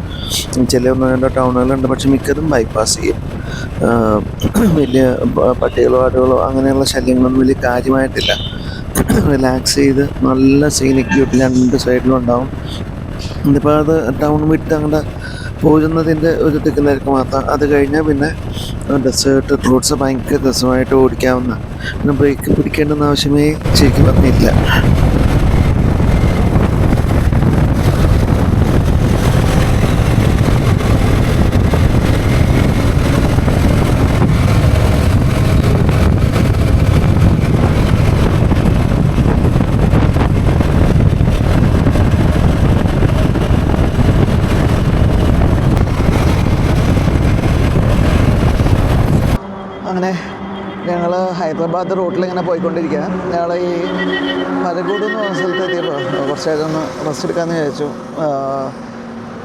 ചില 1-2 ടൗണുകളുണ്ട്, പക്ഷെ മിക്കതും ബൈപ്പാസ് ചെയ്യും. വലിയ പട്ടികളോ ആടുകളോ അങ്ങനെയുള്ള ശല്യങ്ങളൊന്നും വലിയ കാര്യമായിട്ടില്ല. റിലാക്സ് ചെയ്ത് നല്ല സീനിക് ബ്യൂട്ടി 2 സൈഡിലും ഉണ്ടാവും. ഇതിപ്പോൾ അത് ടൗൺ വിട്ട് അങ്ങോട്ട്
പോകുന്നതിൻ്റെ ഒരു തിക്കിലേക്ക് മാത്രം. അത് കഴിഞ്ഞാൽ പിന്നെ ഡെസേർട്ട് റോഡ്സ് ഭയങ്കര രസമായിട്ട് ഓടിക്കാവുന്ന, പിന്നെ ബ്രേക്ക് പിടിക്കേണ്ടെന്ന് ആവശ്യമേ ശരിക്കും പറഞ്ഞില്ല. അങ്ങനെ ഞങ്ങൾ ഹൈദരാബാദ് റൂട്ടിലിങ്ങനെ പോയിക്കൊണ്ടിരിക്കുക. ഞങ്ങൾ ഈ മലകൂട് എന്ന് പറഞ്ഞ സ്ഥലത്ത് എത്തിയപ്പോൾ കുറച്ച് നേരം ഒന്ന് റെസ്റ്റ് എടുക്കാമെന്ന് വിചാരിച്ചു.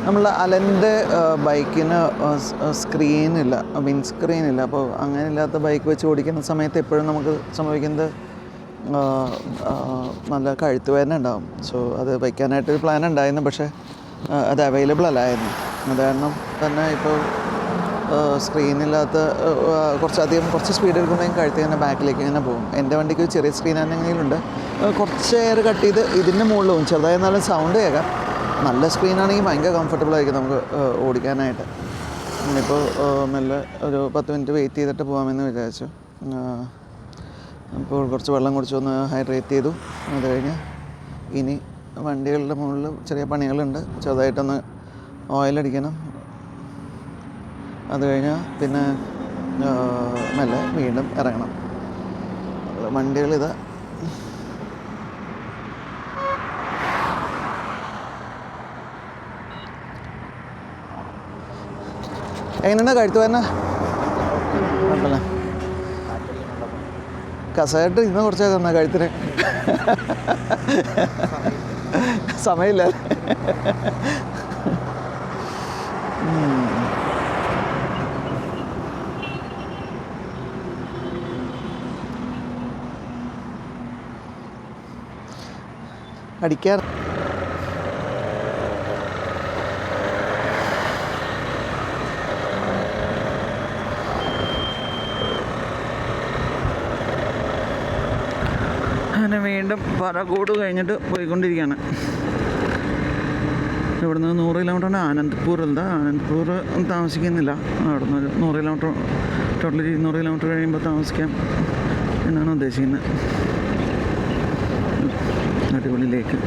നമ്മൾ അലൻ്റെ ബൈക്കിന് സ്ക്രീനില്ല, വിൻഡ് സ്ക്രീനില്ല. അപ്പോൾ അങ്ങനെ ഇല്ലാത്ത ബൈക്ക് വെച്ച് ഓടിക്കുന്ന സമയത്ത് എപ്പോഴും നമുക്ക് സംഭവിക്കുന്നത് നല്ല കഴുത്തുവേദന ഉണ്ടാകും. സോ അത് വയ്ക്കാനായിട്ടൊരു പ്ലാൻ ഉണ്ടായിരുന്നു, പക്ഷേ അത് അവൈലബിൾ അല്ലായിരുന്നു. അത് കാരണം തന്നെ ഇപ്പോൾ സ്ക്രീനില്ലാത്ത കുറച്ച് സ്പീഡ് എടുക്കുമ്പോഴേക്കും കഴുത്ത് ഇങ്ങനെ ബാക്കിലേക്ക് ഇങ്ങനെ പോകും. എൻ്റെ വണ്ടിക്ക് ചെറിയ സ്ക്രീൻ ആണെങ്കിലുണ്ട്, കുറച്ച് എയർ കട്ട് ചെയ്ത് ഇതിൻ്റെ മുകളിൽ പോകും. ചെറുതായി നല്ല സൗണ്ട് കേൾക്കാം. നല്ല സ്ക്രീനാണെങ്കിൽ ഭയങ്കര കംഫർട്ടബിൾ ആയിരിക്കും നമുക്ക് ഓടിക്കാനായിട്ട്. ഇനിയിപ്പോൾ മെല്ലെ ഒരു 10 മിനിറ്റ് വെയിറ്റ് ചെയ്തിട്ട് പോകാമെന്ന് വിചാരിച്ചു. അപ്പോൾ കുറച്ച് വെള്ളം കുടിച്ചൊന്ന് ഹൈഡ്രേറ്റ് ചെയ്തു. അത് കഴിഞ്ഞ് ഇനി വണ്ടികളുടെ മുകളിൽ ചെറിയ പണികളുണ്ട്. ചെറുതായിട്ടൊന്ന് ഓയിലടിക്കണം. അത് കഴിഞ്ഞാൽ പിന്നെ മെല്ലെ വീണ്ടും ഇറങ്ങണം. വണ്ടികളിത് എങ്ങനെയുണ്ട് കഴുത്ത് വേദന? കുഴപ്പമില്ല. കസേരട്ട് ഇന്ന് കുറച്ച് തന്ന കഴുത്തിന് സമയമില്ല. അടിക്കാൻ അങ്ങനെ വീണ്ടും പറകോട് കഴിഞ്ഞിട്ട് പോയിക്കൊണ്ടിരിക്കുകയാണ്. ഇവിടുന്ന് 100 കിലോമീറ്ററാണ് ആനന്ദ്പൂർ. ആനന്ദ്പൂർ താമസിക്കുന്നില്ല. അവിടുന്ന് ഒരു 100 കിലോമീറ്റർ, ടോട്ടലി 200 കിലോമീറ്റർ കഴിയുമ്പോൾ താമസിക്കാം എന്നാണ് ഉദ്ദേശിക്കുന്നത്. അടിപൊളി ലേക്ക്.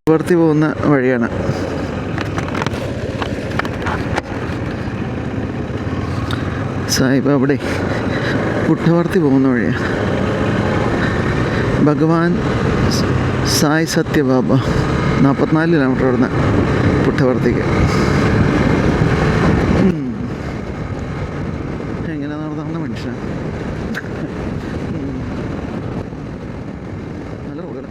പുട്ടവർത്തി പോകുന്ന വഴിയാണ്. സായിബാബയുടെ പുട്ടവർത്തി പോകുന്ന വഴിയാണ്. ഭഗവാൻ സായ് സത്യബാബ 44 കിലോമീറ്റർ ഇവിടുന്ന് പുട്ടവർത്തിക്ക്. എങ്ങനെ നടന്ന മനുഷ്യനാണ്. നല്ല റോഡ്.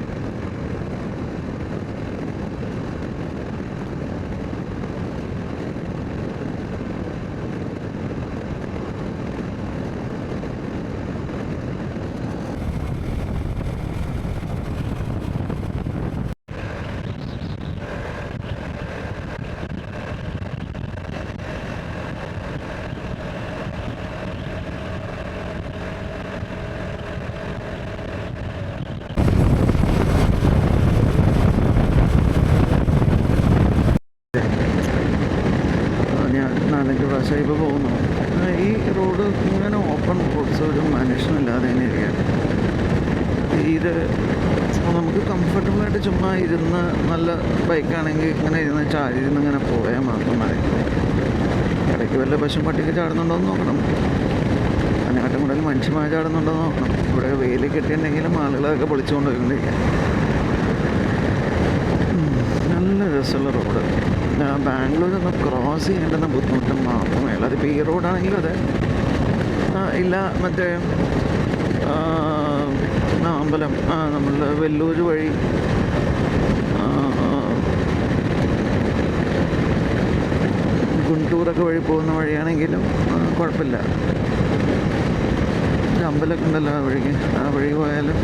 ഞാൻ 4-5 പ്രാവശ്യം ഇപ്പോൾ പോകുന്നു. ഈ റോഡ് ഇങ്ങനെ ഓപ്പൺ റോഡ്സ്, ഒരു മനുഷ്യനില്ലാതെ തന്നെ ഇരിക്കുകയാണ്. ഇത് നമുക്ക് കംഫർട്ടബിളായിട്ട് ചുമ്മാ ഇരുന്ന്, നല്ല ബൈക്കാണെങ്കിൽ ഇങ്ങനെ ഇരുന്ന് ചാരിയിരുന്ന് ഇങ്ങനെ പോയാൽ മാത്രം മതി. ഇടയ്ക്ക് വല്ല പശുവും പട്ടിക്ക് ചാടുന്നുണ്ടോ എന്ന് നോക്കണം. അതിനെക്കാട്ടും കൂടുതൽ മനുഷ്യന്മാർ ചാടുന്നുണ്ടോ എന്ന് നോക്കണം. ഇവിടെ വെയിൽ കിട്ടിയിട്ടുണ്ടെങ്കിലും ആളുകളൊക്കെ പൊളിച്ചുകൊണ്ട് പോയിക്കൊണ്ടിരിക്കുക. നല്ല രസമുള്ള റോഡ്. ബാംഗ്ലൂർ ഒന്ന് ക്രോസ് ചെയ്യേണ്ടുന്ന ബുദ്ധിമുട്ട് മാത്രമേ ഉള്ളൂ. അതിപ്പോൾ ഈ റോഡാണെങ്കിലും അതെ, ഇല്ല മറ്റേ അമ്പലം, നമ്മളുടെ വെല്ലൂർ വഴി
ഗുണ്ടൂറൊക്കെ വഴി പോകുന്ന വഴിയാണെങ്കിലും കുഴപ്പമില്ല. ഒരു അമ്പലമൊക്കെ ഉണ്ടല്ലോ ആ വഴിക്ക്, ആ വഴി പോയാലും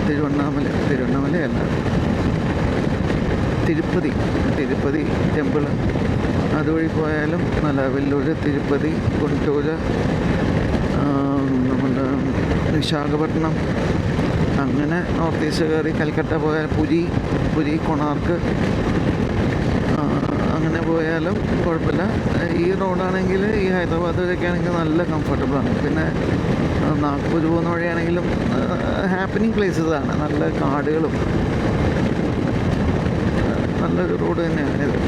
തിരുവണ്ണാമലയല്ല, തിരുപ്പതി ടെമ്പിള്, അതുവഴി പോയാലും നല്ല വെല്ലൂർ, തിരുപ്പതി, ഗുണ്ടൂർ, നമ്മുടെ വിശാഖപട്ടണം, അങ്ങനെ നോർത്ത് ഈസ്റ്റ് കയറി കൽക്കട്ട പോയാൽ പുരി, കൊണാർക്ക്, അങ്ങനെ പോയാലും കുഴപ്പമില്ല. ഈ റോഡാണെങ്കിൽ ഈ ഹൈദരാബാദ് വരെയൊക്കെ ആണെങ്കിൽ നല്ല കംഫർട്ടബിളാണ്. പിന്നെ നാഗ്പൂർ പോകുന്ന വഴിയാണെങ്കിലും ഹാപ്പനിങ് പ്ലേസസാണ്, നല്ല കാടുകളും, നല്ലൊരു റോഡ് തന്നെയാണ് ഇത്.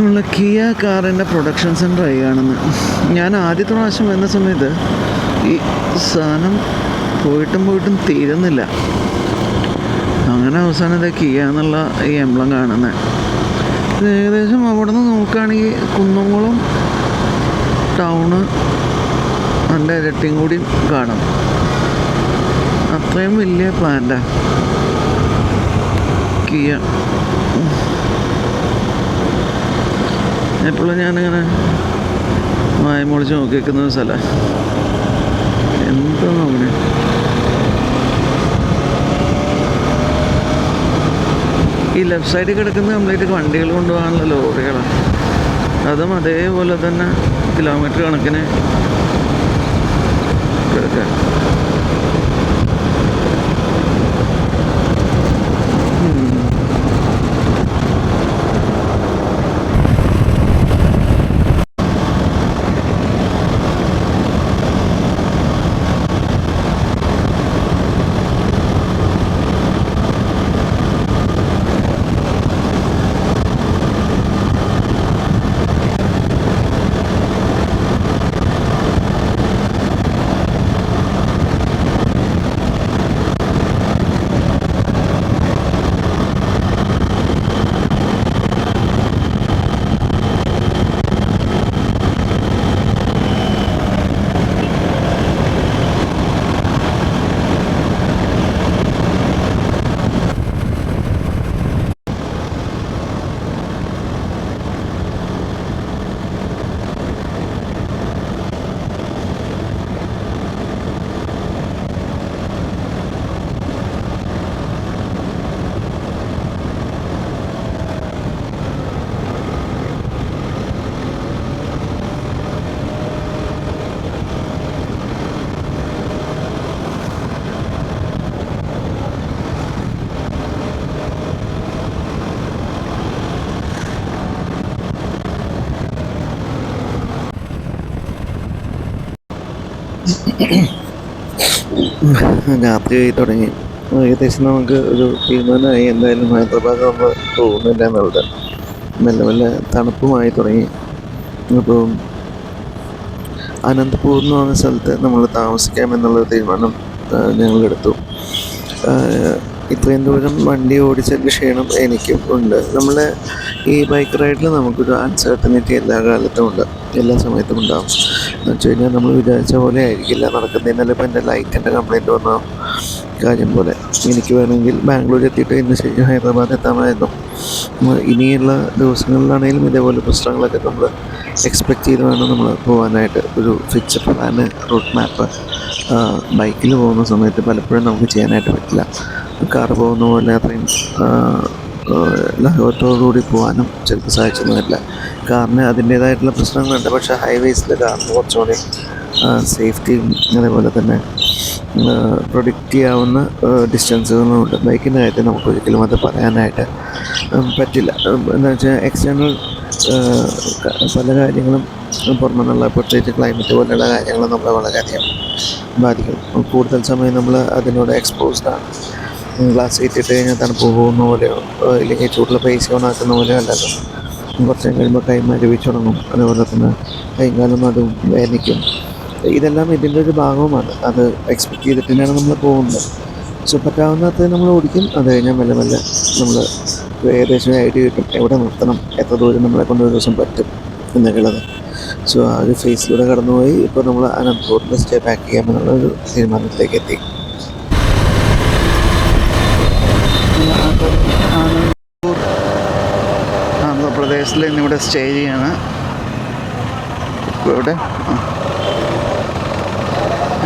ഉള്ള കിയ കാറിൻ്റെ പ്രൊഡക്ഷൻ സെൻ്റർ ആയി കാണുന്നത്. ഞാൻ ആദ്യത്തെ പ്രാവശ്യം വന്ന സമയത്ത് ഈ സാധനം പോയിട്ടും തീരുന്നില്ല. അങ്ങനെ അവസാനം ഇത് കിയ എന്നുള്ള ഈ എംബ്ലം കാണുന്നത്. ഇത് ഏകദേശം അവിടെ നിന്ന് നോക്കുകയാണെങ്കിൽ കുന്നംകുളം ടൗണ് നല്ല ഇരട്ടിയും കൂടി കാണും. അത്രയും വലിയ പ്ലാന്റാണ് കിയ. എപ്പോഴും ഞാനിങ്ങനെ വായമൊളിച്ച് നോക്കിയിരിക്കുന്ന ഒരു സ്ഥലമാണ്. എന്താ നോക്കണേ, ഈ ലെഫ്റ്റ് സൈഡിൽ കിടക്കുന്ന കംപ്ലീറ്റ് വണ്ടികൾ കൊണ്ടുപോകാനുള്ള ലോറികളാണ്. അതും അതേപോലെ തന്നെ കിലോമീറ്റർ കണക്കിന് കിടക്കുക. രാത്രിയായി തുടങ്ങി. ഏകദേശം നമുക്ക് ഒരു തീരുമാനമായി എന്തായാലും ഹൈദരാബാദ് നമ്മൾ പോകുന്നില്ല എന്നുള്ളത്. മെല്ലെ മെല്ലെ തണുപ്പുമായി തുടങ്ങി. അപ്പോൾ അനന്തപൂർ എന്ന് പറഞ്ഞ സ്ഥലത്ത് നമ്മൾ താമസിക്കാമെന്നുള്ള തീരുമാനം ഞങ്ങളെടുത്തു. ഇത്രയും ദൂരം വണ്ടി ഓടിച്ചതിൻ്റെ ക്ഷീണം എനിക്കും ഉണ്ട്. നമ്മളെ ഈ ബൈക്ക് റൈഡിൽ നമുക്കൊരു അൺസർട്ടനിറ്റി എല്ലാ കാലത്തും ഉണ്ട്, എല്ലാ സമയത്തും ഉണ്ടാകും. എന്ന് വെച്ച് കഴിഞ്ഞാൽ നമ്മൾ വിചാരിച്ച പോലെ ആയിരിക്കില്ല നടക്കുന്നത്. ഇന്നലെ ഇപ്പോൾ എൻ്റെ ലൈറ്റിൻ്റെ കംപ്ലയിൻറ്റ് വന്നു,
കാര്യം പോലെ എനിക്ക് വേണമെങ്കിൽ ബാംഗ്ലൂർ എത്തിയിട്ട് ഇന്ന് ശരി ഹൈദരാബാദ് എത്താമായിരുന്നു. ഇനിയുള്ള ദിവസങ്ങളിലാണെങ്കിലും ഇതേപോലെ പ്രശ്നങ്ങളൊക്കെ നമ്മൾ എക്സ്പെക്റ്റ് ചെയ്ത് വേണം നമ്മൾ പോകാനായിട്ട്. ഒരു ഫിക്സഡ് പ്ലാന്, റൂട്ട് മാപ്പ് ബൈക്കിൽ പോകുന്ന സമയത്ത് പലപ്പോഴും നമുക്ക് ചെയ്യാനായിട്ട് പറ്റില്ല. കാറ് പോകുന്ന പോലെ അത്രയും ലാഘവത്തോടുകൂടി പോകാനും ചിലപ്പോൾ സാധിച്ചൊന്നും വരില്ല. കാറിന് അതിൻ്റേതായിട്ടുള്ള പ്രശ്നങ്ങളുണ്ട്. പക്ഷേ ഹൈവേസിൽ കാറിന് കുറച്ചുകൂടി സേഫ്റ്റിയും അതേപോലെ തന്നെ പ്രൊഡിക്റ്റ് ചെയ്യാവുന്ന ഡിസ്റ്റൻസുകളുമുണ്ട്. ബൈക്കിൻ്റെ കാര്യത്തിൽ നമുക്ക് ഒരിക്കലും അത് പറയാനായിട്ട് പറ്റില്ല. എന്താ വെച്ചാൽ എക്സ്റ്റേണൽ പല കാര്യങ്ങളും പുറമെ നിന്നുള്ള പ്രത്യേകിച്ച് ക്ലൈമറ്റ് പോലെയുള്ള കാര്യങ്ങൾ നമ്മളെ വളരെയധികം ബാധിക്കും. കൂടുതൽ സമയം നമ്മൾ അതിനോട് എക്സ്പോസ്ഡാണ്. ഗ്ലാസ് ഇട്ടിട്ട് കഴിഞ്ഞാൽ തണുപ്പ് പോകുന്ന പോലെയോ ഇല്ലെങ്കിൽ ചൂടുള്ള പൈസ ഓണാക്കുന്ന പോലെയോ അല്ലല്ലോ. കുറച്ച് കഴിയുമ്പോൾ കൈ മരവിച്ച് തുടങ്ങും. അതേപോലെ തന്നെ കൈകാലം അതും വേദനിക്കും. ഇതെല്ലാം ഇതിൻ്റെ ഒരു ഭാഗവുമാണ്. അത് എക്സ്പെക്റ്റ് ചെയ്തിട്ട് തന്നെയാണ് നമ്മൾ പോകുന്നത്. സോ പറ്റാവുന്നത് നമ്മൾ ഓടിക്കും. അത് കഴിഞ്ഞാൽ മെല്ലെ മെല്ലെ നമ്മൾ ഏകദേശം ഐഡിയ കിട്ടും എവിടെ നിർത്തണം, എത്ര ദൂരം നമ്മളെ കൊണ്ട് ഒരു ദിവസം പറ്റും എന്നൊക്കെയുള്ളത്. സോ ആ ഒരു ഫേസിലൂടെ കടന്നുപോയി ഇപ്പോൾ നമ്മൾ അനന്തപൂരിൽ സ്റ്റേ ബാക്ക് ചെയ്യാമെന്നുള്ള ഒരു തീരുമാനത്തിലേക്ക് എത്തി.
ആന്ധ്രാപ്രദേശിൽ ഇന്നിവിടെ സ്റ്റേ ചെയ്യാണ്. ഇവിടെ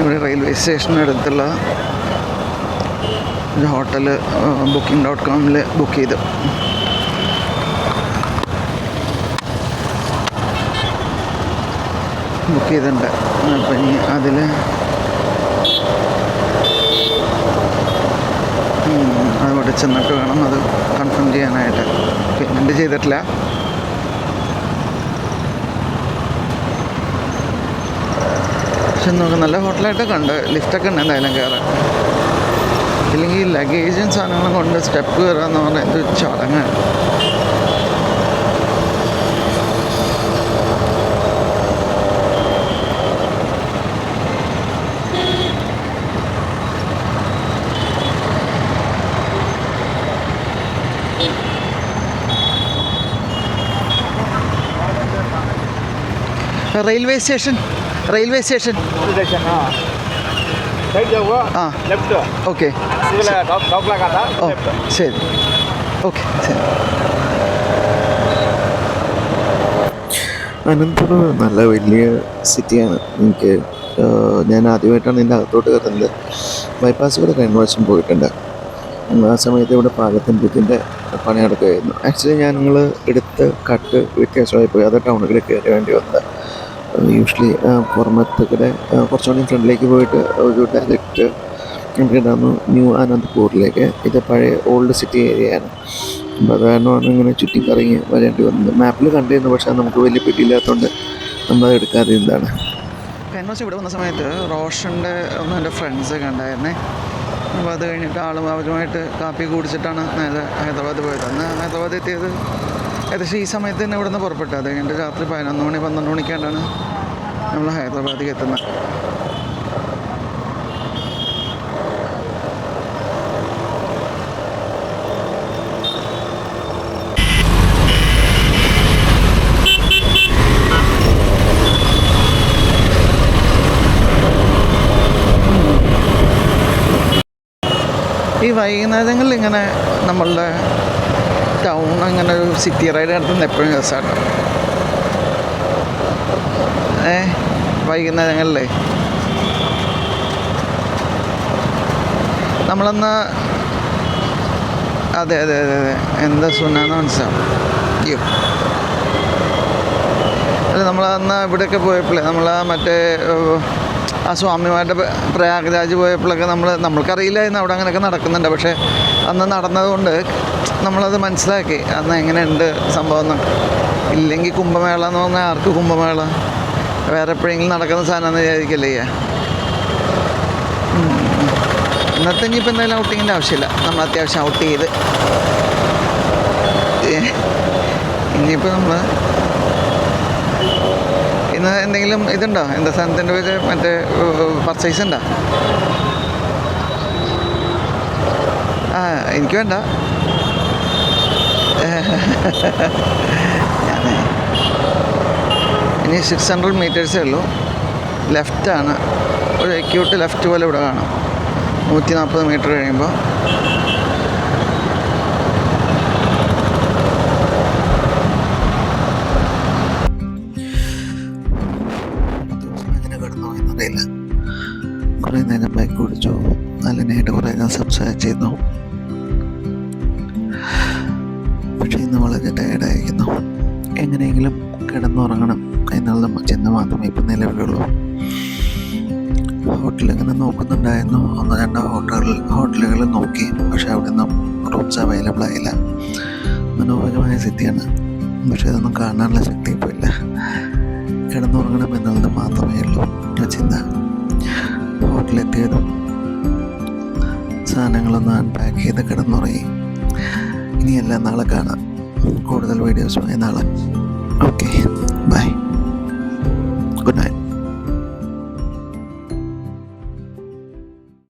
ഇവിടെ റെയിൽവേ സ്റ്റേഷന് അടുത്തുള്ള ഒരു ഹോട്ടൽ booking.com ബുക്ക് ചെയ്തു. ബുക്ക് ചെയ്തിട്ടുണ്ട്. അപ്പം ഇനി അതിൽ അവിടെ ചെന്നിട്ട് വേണം അത് കൺഫേം ചെയ്യാനായിട്ട്. പേയ്മെൻറ്റ് ചെയ്തിട്ടില്ല. പക്ഷെ നോക്കാം, നല്ല ഹോട്ടലായിട്ട് കണ്ട് ലിഫ്റ്റൊക്കെ ഉണ്ട് എന്തായാലും കയറാൻ. ഇല്ലെങ്കിൽ ലഗേജും സാധനങ്ങളും കൊണ്ട് സ്റ്റെപ്പ് കയറാമെന്ന് പറഞ്ഞാൽ എന്ത് ചടങ്ങാണ്. റെയിൽവേ സ്റ്റേഷൻ ഓക്കെ ഓ ശരി ഓക്കെ ശരി.
അനന്തപുരം നല്ല വലിയ സിറ്റിയാണ്. ഞാൻ ആദ്യമായിട്ടാണ് ഇതിൻ്റെ അകത്തോട്ട് കയറുന്നത്. ബൈപ്പാസ് കൂടെ കഴിഞ്ഞ പ്രാവശ്യം പോയിട്ടുണ്ട്. ആ സമയത്ത് ഇവിടെ പാലത്തിൻ്റെ പണി നടക്കുകയായിരുന്നു. ആക്ച്വലി ഞങ്ങൾ എടുത്ത് കട്ട് വ്യത്യാസമായി പോയി. അത് ടൗണിൽ കയറി വേണ്ടി വന്നത്. യൂഷ്വലി പുറമത്തൂടെ കുറച്ചുകൂടി ഫ്രണ്ടിലേക്ക് പോയിട്ട് ഒരു ഡയറക്റ്റ് നമുക്കുണ്ടാകുന്നു ന്യൂ അനന്തപൂരിലേക്ക്. ഇത് പഴയ ഓൾഡ് സിറ്റി ഏരിയയാണ്. അപ്പോൾ അത് കാരണമാണ് ഇങ്ങനെ ചുറ്റിക്കറങ്ങി വരേണ്ടി വന്നത്. മാപ്പിൽ കണ്ടിരുന്നു, പക്ഷേ നമുക്ക് വലിയ പിടിയില്ലാത്തതുകൊണ്ട് നമ്മളത് എടുക്കാതെ എന്താണ്.
കഴിഞ്ഞ ദിവസം ഇവിടെ വന്ന സമയത്ത് റോഷൻ്റെ ഒന്ന് എൻ്റെ ഫ്രണ്ട്സൊക്കെ ഉണ്ടായിരുന്നേ. അപ്പോൾ അത് കഴിഞ്ഞിട്ട് അവരുമായിട്ട് കാപ്പി കുടിച്ചിട്ടാണ് നേരെ ഹൈദരാബാദ് പോയത്. അന്ന് ഹൈദരാബാദ് എത്തിയത് ഏകദേശം ഈ സമയത്ത് തന്നെ ഇവിടെ നിന്ന് പുറപ്പെട്ടു. അത് കഴിഞ്ഞിട്ട് രാത്രി 11 മണി 12 മണിക്കാണ്ടാണ് നമ്മൾ ഹൈദരാബാദിലേക്ക് എത്തുന്നത്. ഈ വൈകുന്നേരങ്ങളിൽ ഇങ്ങനെ നമ്മളുടെ ടൗൺ അങ്ങനെ ഒരു സിറ്റി റൈഡ് നടത്തുന്നത് എപ്പോഴും രസമാണ്. വൈകുന്നേരങ്ങളിലേ നമ്മളന്ന് അതെ എന്താ സുനാന്ന് മനസ്സിലാവും. അയ്യോ അല്ല, നമ്മളന്ന് ഇവിടെയൊക്കെ പോയപ്പോഴേ മറ്റേ ആ സ്വാമിമാരുടെ പ്രയാഗ്രാജ് പോയപ്പോഴൊക്കെ നമ്മൾക്കറിയില്ലായിരുന്നു അവിടെ അങ്ങനെയൊക്കെ നടക്കുന്നുണ്ട്. പക്ഷേ അന്ന് നടന്നതുകൊണ്ട് നമ്മളത് മനസ്സിലാക്കി അന്ന് എങ്ങനെയുണ്ട് സംഭവം എന്ന്. ഇല്ലെങ്കിൽ കുംഭമേള എന്ന് പറഞ്ഞാൽ ആർക്ക് കുംഭമേള, വേറെ എപ്പോഴെങ്കിലും നടക്കുന്ന സാധനമെന്ന് വിചാരിക്കല്ലേ. ഇന്നത്തെ ഇനിയിപ്പോൾ എന്തായാലും ഔട്ടിങ്ങിൻ്റെ ആവശ്യമില്ല. നമ്മൾ അത്യാവശ്യം ഔട്ട് ചെയ്ത് ഇനിയിപ്പോൾ നമ്മൾ ഇന്ന് എന്തെങ്കിലും ഇതുണ്ടോ, എന്താ സാധനത്തിൻ്റെ പേര്, മറ്റേ പർച്ചേസ് ഉണ്ടോ? എനിക്ക് വേണ്ട. ഇനി 600 മീറ്റേഴ്സേ ഉള്ളൂ. ലെഫ്റ്റാണ്, ഒരു എക്യൂട്ട് ലെഫ്റ്റ് പോലെ ഇവിടെ കാണാം. 140 മീറ്റർ കഴിയുമ്പോൾ
എങ്ങനെ കടന്നു പോയെന്നറിയില്ല. കുറേ നേരം ബൈക്ക് ഓടിച്ചു, നല്ലതിനായിട്ട് കുറേ നേരം സംസാരിച്ചിരുന്നു. പക്ഷേ ഇന്ന് വളരെ ടയർഡായിരിക്കുന്നു. എങ്ങനെയെങ്കിലും കിടന്നുറങ്ങണം എന്നുള്ള ചിന്ത മാത്രമേ ഇപ്പം നിലവിലുള്ളൂ. ഹോട്ടൽ ഇങ്ങനെ നോക്കുന്നുണ്ടായിരുന്നു, 1-2 ഹോട്ടലുകൾ നോക്കി. പക്ഷേ അവിടെ നിന്നും റൂംസ് അവൈലബിൾ ആയില്ല. മനോഹരമായ സിറ്റിയാണ്, പക്ഷേ അതൊന്നും കാണാനുള്ള ശക്തി ഇപ്പോൾ ഇല്ല. കിടന്നുറങ്ങണം എന്നുള്ളത് മാത്രമേ ഉള്ളൂ ചിന്ത. ഹോട്ടലെത്തിയതും സാധനങ്ങളൊന്ന് അൺപാക്ക് ചെയ്ത് കിടന്നുറങ്ങി. ഇനിയെല്ലാം നാളെ കാണാം. കൂടുതൽ വീഡിയോസുമായി നാളെ. Okay, bye, good night.